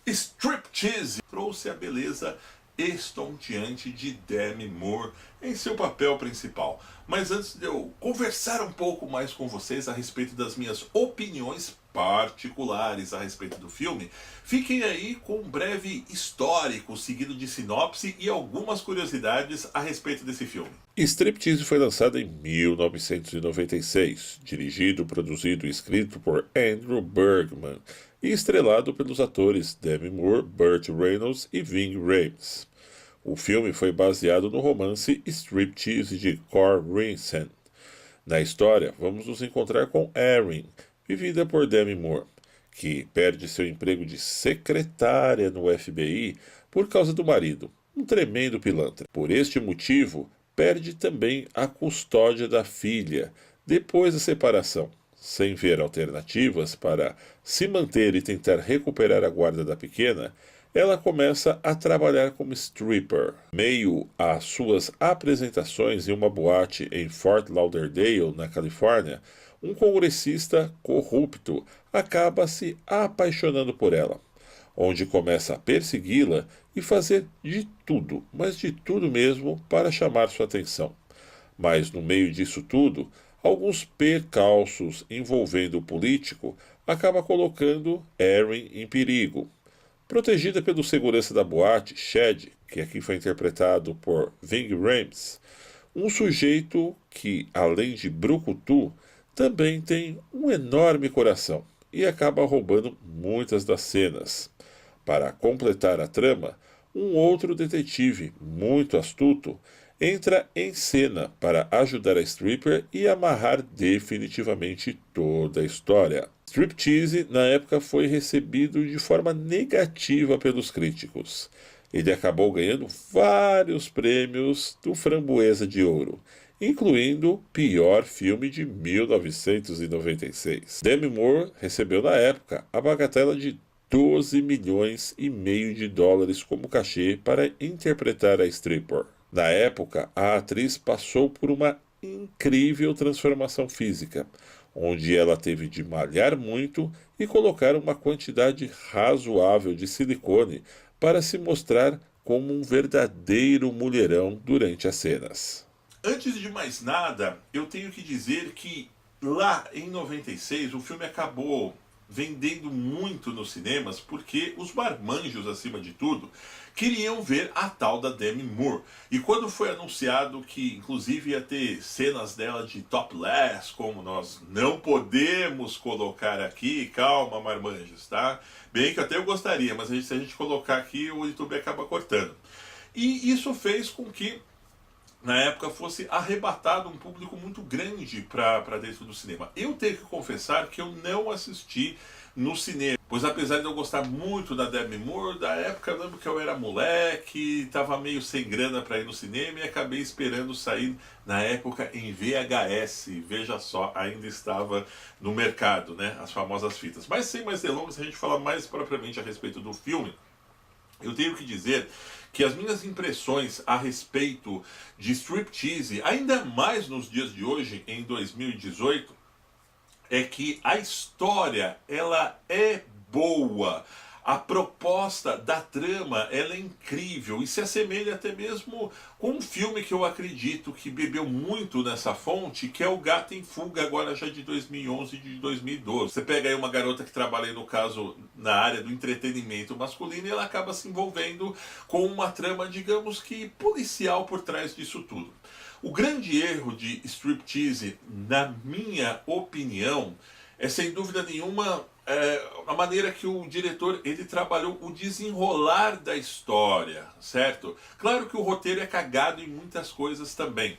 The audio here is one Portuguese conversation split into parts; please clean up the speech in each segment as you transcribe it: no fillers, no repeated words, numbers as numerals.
Striptease trouxe a beleza estonteante de Demi Moore em seu papel principal. Mas antes de eu conversar um pouco mais com vocês a respeito das minhas opiniões particulares a respeito do filme, fiquem aí com um breve histórico seguido de sinopse e algumas curiosidades a respeito desse filme. Striptease foi lançado em 1996, dirigido, produzido e escrito por Andrew Bergman e estrelado pelos atores Demi Moore, Burt Reynolds e Ving Rhames. O filme foi baseado no romance Striptease de Cor Rinsen. Na história, vamos nos encontrar com Erin, vivida por Demi Moore, que perde seu emprego de secretária no FBI por causa do marido, um tremendo pilantra. Por este motivo, perde também a custódia da filha depois da separação. Sem ver alternativas para se manter e tentar recuperar a guarda da pequena, ela começa a trabalhar como stripper. Meio às suas apresentações em uma boate em Fort Lauderdale, na Califórnia, um congressista corrupto acaba se apaixonando por ela, onde começa a persegui-la e fazer de tudo, mas de tudo mesmo, para chamar sua atenção. Mas no meio disso tudo, alguns percalços envolvendo o político acaba colocando Erin em perigo. Protegida pelo segurança da boate, Chad, que aqui foi interpretado por Ving Rhames, um sujeito que, além de brucutu, também tem um enorme coração e acaba roubando muitas das cenas. Para completar a trama, um outro detetive, muito astuto, entra em cena para ajudar a stripper e amarrar definitivamente toda a história. Striptease, na época, foi recebido de forma negativa pelos críticos. Ele acabou ganhando vários prêmios do Framboesa de Ouro, incluindo pior filme de 1996. Demi Moore recebeu na época a bagatela de 12 milhões e meio de dólares como cachê para interpretar a stripper. Na época, a atriz passou por uma incrível transformação física, onde ela teve de malhar muito e colocar uma quantidade razoável de silicone para se mostrar como um verdadeiro mulherão durante as cenas. Antes de mais nada, eu tenho que dizer que lá em 96 o filme acabou vendendo muito nos cinemas porque os marmanjos, acima de tudo, queriam ver a tal da Demi Moore. E quando foi anunciado que inclusive ia ter cenas dela de topless, como nós não podemos colocar aqui, calma marmanjos, tá? Bem que até eu gostaria, mas se a gente colocar aqui o YouTube acaba cortando. E isso fez com que na época fosse arrebatado um público muito grande para dentro do cinema. Eu tenho que confessar que eu não assisti no cinema, pois apesar de eu gostar muito da Demi Moore, da época eu lembro que eu era moleque, estava meio sem grana para ir no cinema e acabei esperando sair na época em VHS, veja só, ainda estava no mercado, né, as famosas fitas. Mas sem mais delongas, se a gente falar mais propriamente a respeito do filme, eu tenho que dizer que as minhas impressões a respeito de Striptease, ainda mais nos dias de hoje, em 2018, é que a história ela é boa. A proposta da trama ela é incrível e se assemelha até mesmo com um filme que eu acredito que bebeu muito nessa fonte, que é o Gato em Fuga, agora já de 2011 e de 2012. Você pega aí uma garota que trabalha, no caso, na área do entretenimento masculino e ela acaba se envolvendo com uma trama, digamos que policial por trás disso tudo. O grande erro de Striptease, na minha opinião, é sem dúvida nenhuma a maneira que o diretor ele trabalhou o desenrolar da história, certo? Claro que o roteiro é cagado em muitas coisas também,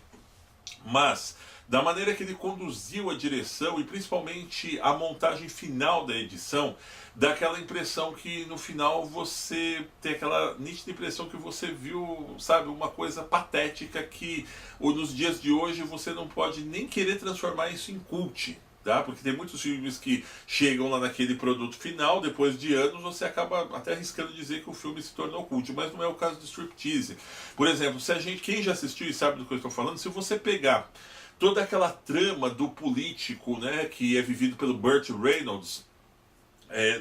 mas da maneira que ele conduziu a direção e principalmente a montagem final da edição, dá aquela impressão que no final você tem aquela nítida impressão que você viu, sabe, uma coisa patética que nos dias de hoje você não pode nem querer transformar isso em cult. Tá? Porque tem muitos filmes que chegam lá naquele produto final, depois de anos você acaba até arriscando dizer que o filme se tornou cult, mas não é o caso do Striptease. Por exemplo, quem já assistiu e sabe do que eu estou falando, se você pegar toda aquela trama do político, né, que é vivido pelo Burt Reynolds,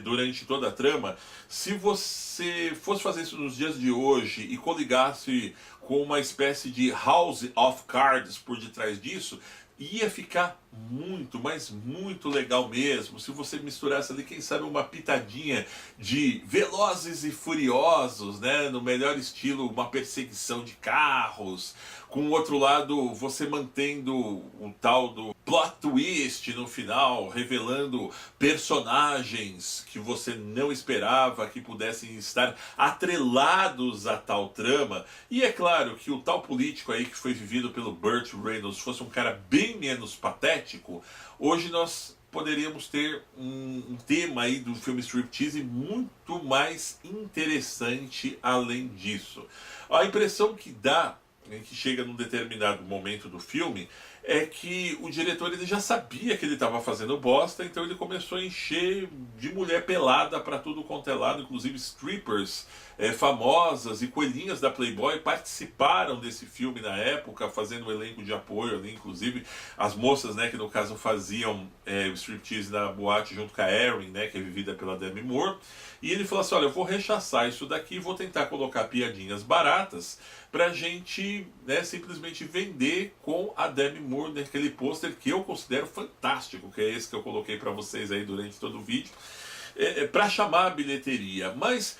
durante toda a trama. Se você fosse fazer isso nos dias de hoje e coligasse com uma espécie de House of Cards por detrás disso, ia ficar muito, mas muito legal mesmo. Se você misturasse ali, quem sabe, uma pitadinha de Velozes e Furiosos, né? No melhor estilo, uma perseguição de carros. Com o outro lado, você mantendo o tal do plot twist no final, revelando personagens que você não esperava que pudessem estar atrelados a tal trama. E é claro que o tal político aí que foi vivido pelo Burt Reynolds fosse um cara bem menos patético, hoje nós poderíamos ter um tema aí do filme Striptease muito mais interessante além disso. A impressão que dá, que chega num determinado momento do filme, é que o diretor ele já sabia que ele estava fazendo bosta, então ele começou a encher de mulher pelada para tudo quanto é lado, inclusive strippers famosas e coelhinhas da Playboy participaram desse filme na época, fazendo um elenco de apoio ali, inclusive as moças, né, que no caso faziam o striptease na boate junto com a Erin, né, que é vivida pela Demi Moore, e ele falou assim, olha, eu vou rechaçar isso daqui e vou tentar colocar piadinhas baratas pra gente, né, simplesmente vender com a Demi Moore naquele pôster que eu considero fantástico, que é esse que eu coloquei pra vocês aí durante todo o vídeo, pra chamar a bilheteria. Mas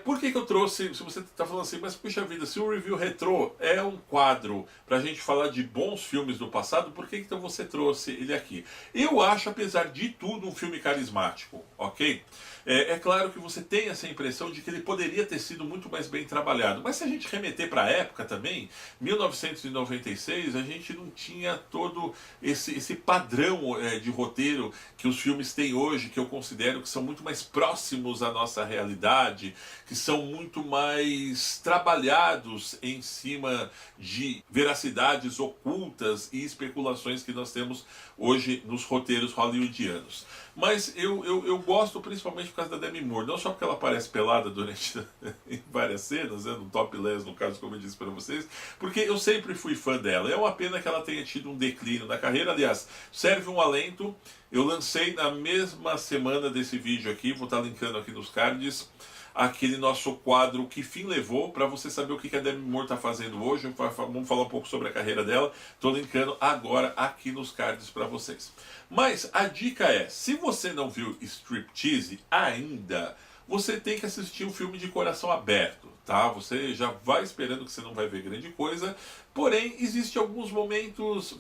por que eu trouxe, se você está falando assim, mas puxa vida, se o Review Retrô é um quadro para a gente falar de bons filmes do passado, por que então você trouxe ele aqui? Eu acho, apesar de tudo, um filme carismático, ok? É claro que você tem essa impressão de que ele poderia ter sido muito mais bem trabalhado, mas se a gente remeter para a época também, 1996, a gente não tinha todo esse padrão de roteiro que os filmes têm hoje, que eu considero que são muito mais próximos à nossa realidade, que são muito mais trabalhados em cima de veracidades ocultas e especulações que nós temos hoje nos roteiros hollywoodianos. Mas eu gosto principalmente por causa da Demi Moore, não só porque ela aparece pelada durante em várias cenas, né, no topless, no caso, como eu disse para vocês, porque eu sempre fui fã dela. É uma pena que ela tenha tido um declínio na carreira. Aliás, serve um alento, eu lancei na mesma semana desse vídeo aqui, vou estar linkando aqui nos cards, aquele nosso quadro Que Fim Levou, para você saber o que a Demi Moore está fazendo hoje. Vamos falar um pouco sobre a carreira dela. Estou linkando agora aqui nos cards para vocês. Mas a dica é, se você não viu Striptease ainda, você tem que assistir um filme de coração aberto, tá? Você já vai esperando que você não vai ver grande coisa, porém, existem alguns momentos,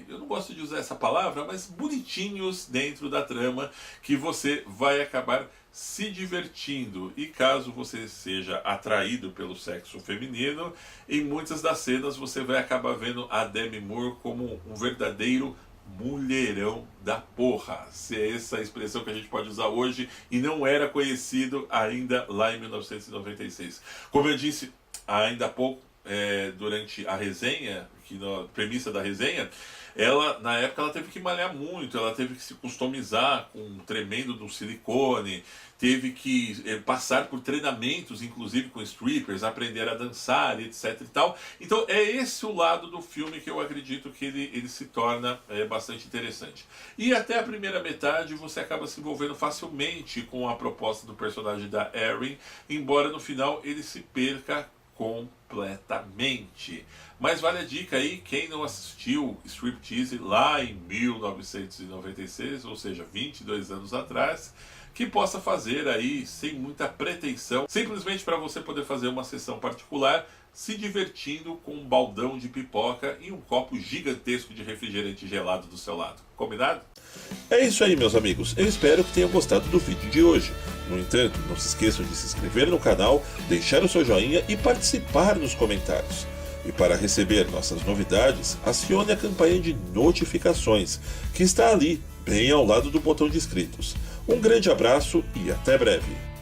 eu não gosto de usar essa palavra, mas bonitinhos dentro da trama, que você vai acabar se divertindo. E caso você seja atraído pelo sexo feminino, em muitas das cenas você vai acabar vendo a Demi Moore como um verdadeiro mulherão da porra, se é essa a expressão que a gente pode usar hoje e não era conhecido ainda lá em 1996. Como eu disse ainda há pouco, durante a resenha, na premissa da resenha, ela, na época, ela teve que malhar muito, ela teve que se customizar com um tremendo do silicone, teve que passar por treinamentos, inclusive com strippers, aprender a dançar, etc e tal. Então é esse o lado do filme que eu acredito que ele se torna bastante interessante. E até a primeira metade você acaba se envolvendo facilmente com a proposta do personagem da Erin, embora no final ele se perca completamente. Mas vale a dica aí, quem não assistiu Striptease lá em 1996, ou seja, 22 anos atrás, que possa fazer aí sem muita pretensão, simplesmente para você poder fazer uma sessão particular, se divertindo com um baldão de pipoca e um copo gigantesco de refrigerante gelado do seu lado. Combinado? É isso aí, meus amigos. Eu espero que tenham gostado do vídeo de hoje. No entanto, não se esqueçam de se inscrever no canal, deixar o seu joinha e participar nos comentários. E para receber nossas novidades, acione a campanha de notificações, que está ali, bem ao lado do botão de inscritos. Um grande abraço e até breve!